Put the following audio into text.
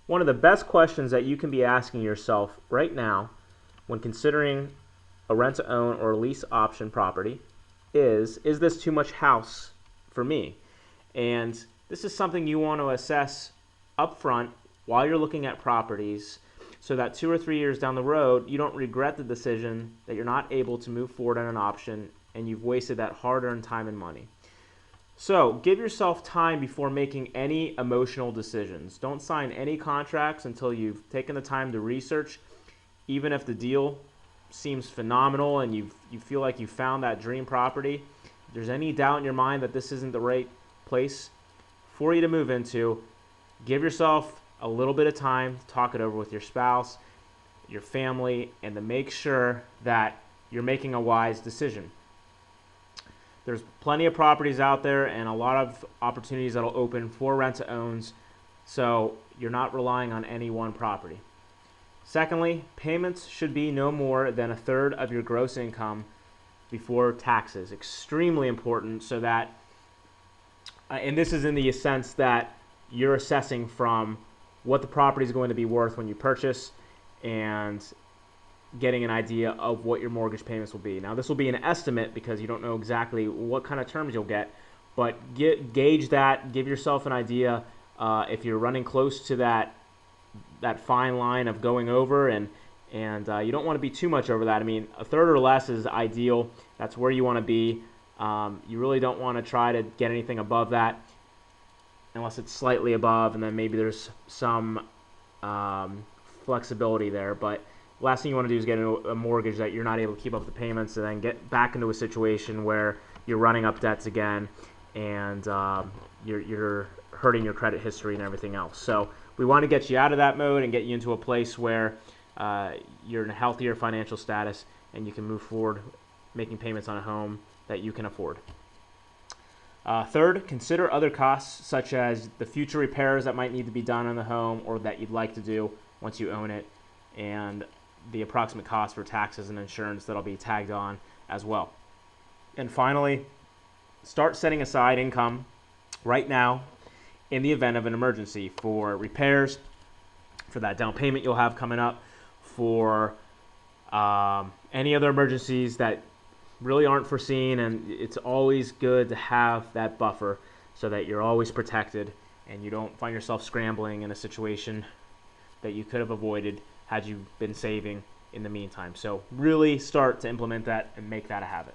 One of the best questions that you can be asking yourself right now when considering a rent-to-own or lease option property is this too much house for me? And this is something you want to assess upfront while you're looking at properties so that 2 or 3 years down the road, you don't regret the decision that you're not able to move forward on an option and you've wasted that hard-earned time and money. So give yourself time before making any emotional decisions. Don't sign any contracts until you've taken the time to research, even if the deal seems phenomenal and you feel like you found that dream property. If there's any doubt in your mind that this isn't the right place for you to move into, give yourself a little bit of time to talk it over with your spouse, your family, and to make sure that you're making a wise decision. There's plenty of properties out there and a lot of opportunities that'll open for rent-to-owns, so you're not relying on any one property. Secondly, payments should be no more than 1/3 of your gross income before taxes. Extremely important, so that, and this is in the sense that you're assessing from what the property is going to be worth when you purchase and getting an idea of what your mortgage payments will be. Now, this will be an estimate because you don't know exactly what kind of terms you'll get, but gauge that, give yourself an idea if you're running close to that fine line of going over, and you don't want to be too much over that. I mean, 1/3 or less is ideal. That's where you want to be. You really don't want to try to get anything above that unless it's slightly above, and then maybe there's some flexibility there. But last thing you want to do is get a mortgage that you're not able to keep up the payments and then get back into a situation where you're running up debts again and you're hurting your credit history and everything else. So we want to get you out of that mode and get you into a place where you're in a healthier financial status and you can move forward making payments on a home that you can afford. Third, consider other costs such as the future repairs that might need to be done on the home or that you'd like to do once you own it, and the approximate cost for taxes and insurance that'll be tagged on as well. And finally, start setting aside income right now in the event of an emergency for repairs, for that down payment you'll have coming up, for any other emergencies that really aren't foreseen. And it's always good to have that buffer so that you're always protected and you don't find yourself scrambling in a situation that you could have avoided had you been saving in the meantime. So really start to implement that and make that a habit.